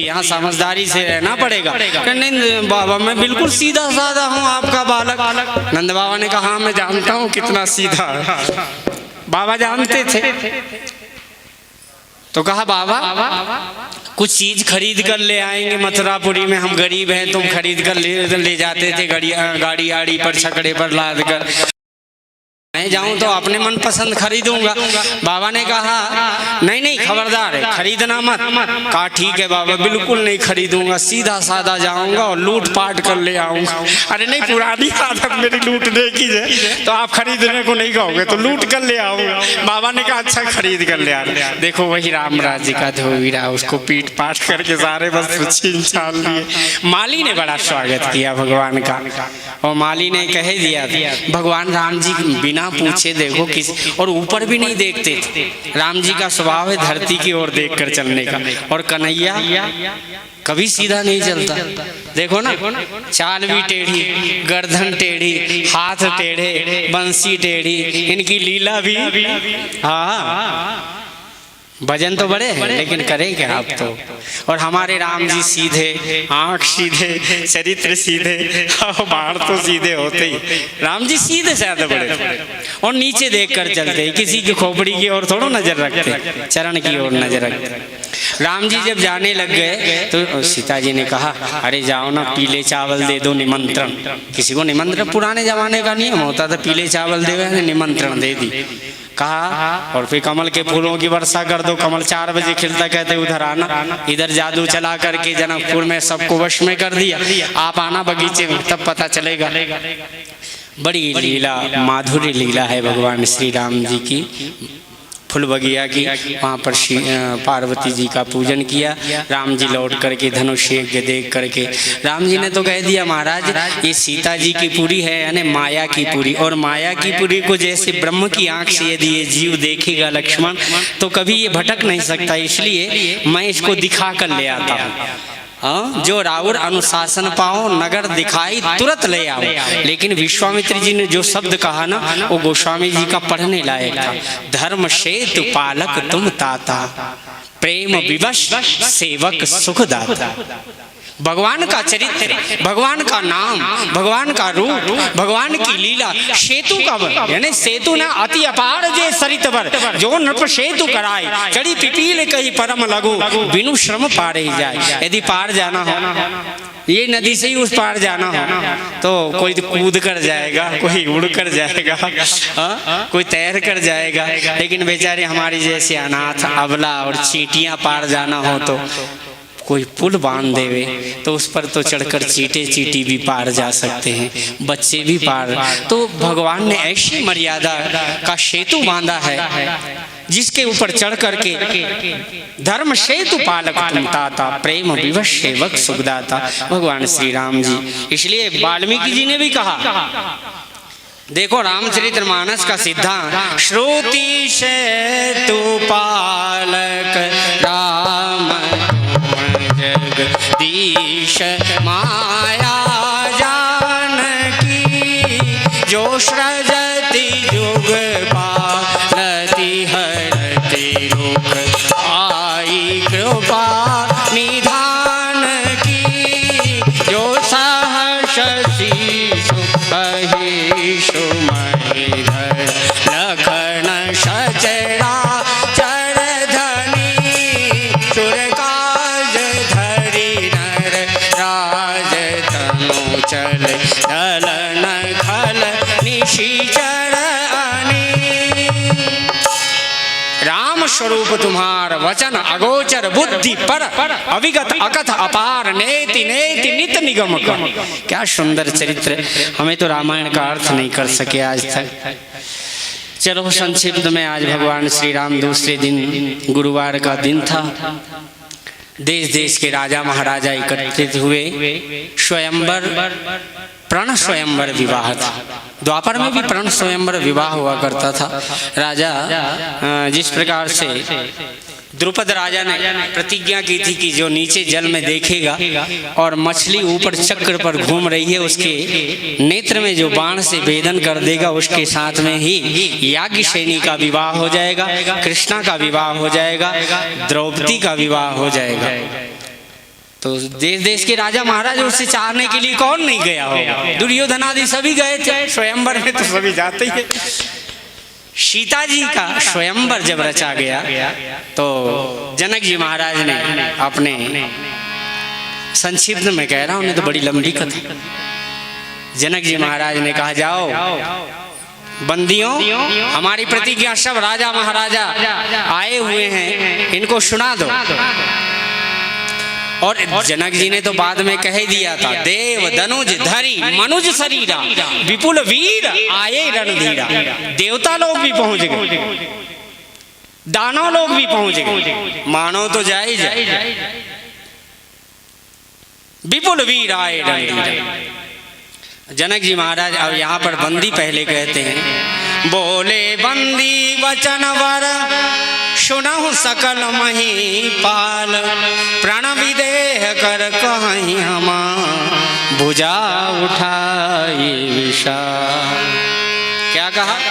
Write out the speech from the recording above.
यहाँ समझदारी से रहना पड़ेगा। नहीं बाबा मैं बिल्कुल सीधा साधा हूँ आपका बालक। नंद बाबा ने कहा मैं जानता हूँ कितना सीधा है। बाबा जानते थे। तो कहा बाबा कुछ चीज खरीद कर ले आएंगे, मथुरापुरी में हम गरीब हैं, तुम खरीद कर ले जाते थे गाड़ी आड़ी पर छकड़े पर लाद कर। मैं जाऊं तो अपने मन पसंद खरीदूंगा। बाबा ने कहा नहीं नहीं खबरदार है, खरीदना मत। कहा ठीक है बाबा बिल्कुल नहीं खरीदूंगा, सीधा साधा जाऊंगा और लूट पाट कर ले आऊंगा। अरे नहीं पुरानी आदत मेरी लूटने की है, तो आप खरीदने को नहीं कहोगे तो लूट कर ले आऊंगा। बाबा ने कहा अच्छा खरीद कर ले आ। देखो वही राम राज्य का धोबीरा, उसको पीट पाट करके सारे वस्त्र छीन छान लिए। माली ने बड़ा स्वागत किया भगवान का, और माली ने कह दिया भगवान राम जी बिना पूछे देखो किस, और ऊपर भी नहीं देखते थे। राम जी का स्वभाव है धरती की ओर देखकर चलने का, और कन्हैया कभी सीधा नहीं चलता। देखो ना चाल भी टेढ़ी, गर्दन टेढ़ी, हाथ टेढ़े, बंसी टेढ़ी, इनकी लीला भी। हाँ भजन तो बड़े हैं लेकिन करें क्या आप तो। और हमारे राम जी सीधे, आंख सीधे, चरित्र सीधे, बाहर तो सीधे होते ही। राम जी सीधे साधे बड़े थे, और नीचे देखकर चलते, किसी की खोपड़ी की ओर थोड़ा नजर रखते, चरण की ओर नजर रखते। राम जी जब जाने लग गए तो सीता जी ने कहा अरे जाओ ना पीले चावल दे दो निमंत्रण। किसी को निमंत्रण पुराने जमाने का नियम होता था, पीले चावल दे निमंत्रण दे दी। कहा और फिर कमल के फूलों की वर्षा कर दो। कमल 4 बजे खिलता, कहते उधर आना। इधर जादू चला करके जनकपुर में सबको वश में कर दिया, आप आना बगीचे में, तब पता चलेगा। बड़ी लीला माधुरी लीला है भगवान श्री राम जी की, फुल बगिया की। वहाँ पर पार्वती जी का पूजन किया। राम जी लौट करके धनुष यज्ञ देख करके राम जी ने तो कह दिया महाराज ये सीता जी की पूरी है यानी माया की पूरी, और माया की पूरी को जैसे ब्रह्म की आंख से यदि ये जीव देखेगा लक्ष्मण तो कभी ये भटक नहीं सकता, इसलिए मैं इसको दिखा कर ले आता हूँ। हाँ जो रावण अनुशासन पाओ नगर दिखाई तुरंत ले आओ। लेकिन विश्वामित्र जी ने जो शब्द कहा ना वो गोस्वामी जी का पढ़ने लायक था। धर्म सेतु पालक तुम ताता, प्रेम विवश सेवक सुखदाता। भगवान का चरित्र, भगवान का नाम, भगवान का रूप, भगवान की लीला सेतु का यानी सेतु ना अति अपार जे सरित बर, जो नृप सेतु कराए चढ़ी पिपील कही परम लगू, बिनु श्रम पार ही जाए। यदि पार जाना हो ये नदी से ही उस पार जाना हो तो कोई कूद कर जाएगा, कोई उड़ कर जाएगा, कोई तैर कर जाएगा। लेकिन बेचारे हमारी जैसे अनाथ अबला और चींटियां पार जाना हो तो कोई पुल बांध देवे तो उस पर तो चढ़कर चींटे चींटी भी पार जा सकते हैं, बच्चे भी पार। तो भगवान ने ऐसी मर्यादा का सेतु बांधा है जिसके ऊपर चढ़ करके धर्म सेतु पालक तुम ताता, प्रेम विवश सेवक सुखदाता भगवान श्री राम जी। इसलिए वाल्मीकि जी ने भी कहा, देखो रामचरितमानस का सिद्धांत, श्रुति सेतु पालक राम जगदीश माया जानकी, जो सृजति जुग पालति हरति रुख, आई कृपा निधान की, जो सहस शीशु अहिषु महीधर, लखन सचरा चल दलन खल निशिचर अनी। राम स्वरूप तुम्हार वचन अगोचर, बुद्धि पर अविगत अकथ अपार, नेति नेति नित निगम कर। क्या सुंदर चरित्र, हमें तो रामायण का अर्थ नहीं कर सके आज तक। चलो संक्षिप्त में आज भगवान श्री राम दूसरे दिन गुरुवार का दिन था। देश देश के राजा महाराजा एकत्रित हुए। स्वयंवर प्रण स्वयंवर विवाह था। द्वापर में भी प्रण स्वयंवर विवाह हुआ करता था। राजा जिस प्रकार से द्रुपद राजा ने प्रतिज्ञा की थी कि जो नीचे जल में देखेगा और मछली ऊपर चक्र पर घूम रही है उसके नेत्र में जो बाण से भेदन कर देगा उसके साथ में ही याज्ञसेनी का विवाह हो जाएगा, कृष्णा का विवाह हो जाएगा, द्रौपदी का विवाह हो जाएगा। तो देश देश के राजा महाराज उससे चाहने के लिए कौन नहीं गया होगा। दुर्योधन आदि सभी गए थे स्वयंवर में, तो सभी जाते ही है। सीता जी का स्वयंवर जब रचा गया तो जनक जी महाराज ने अपने, संक्षिप्त में कह रहा हूं, तो बड़ी लंबी कथा। जनक जी महाराज ने कहा जाओ बंदियों, हमारी प्रतिज्ञा सब राजा महाराजा आए हुए हैं, इनको सुना दो। और जनक जी ने तो बाद में कह दिया था, देव दनुज धरी मनुज शरीरा विपुल वीर आए रणधीरा। देवता लोग भी पहुंच गए, दानव लोग भी पहुंच गए, मानो तो जाए जाए। विपुल वीर आए रणधीरा। जनक जी महाराज अब यहाँ पर बंदी पहले कहते हैं, बोले बंदी वचन वर सुनहु सकल महीपाल, प्रण विदेह कर कहीं हमा भुजा उठाई विशाल। क्या कहा?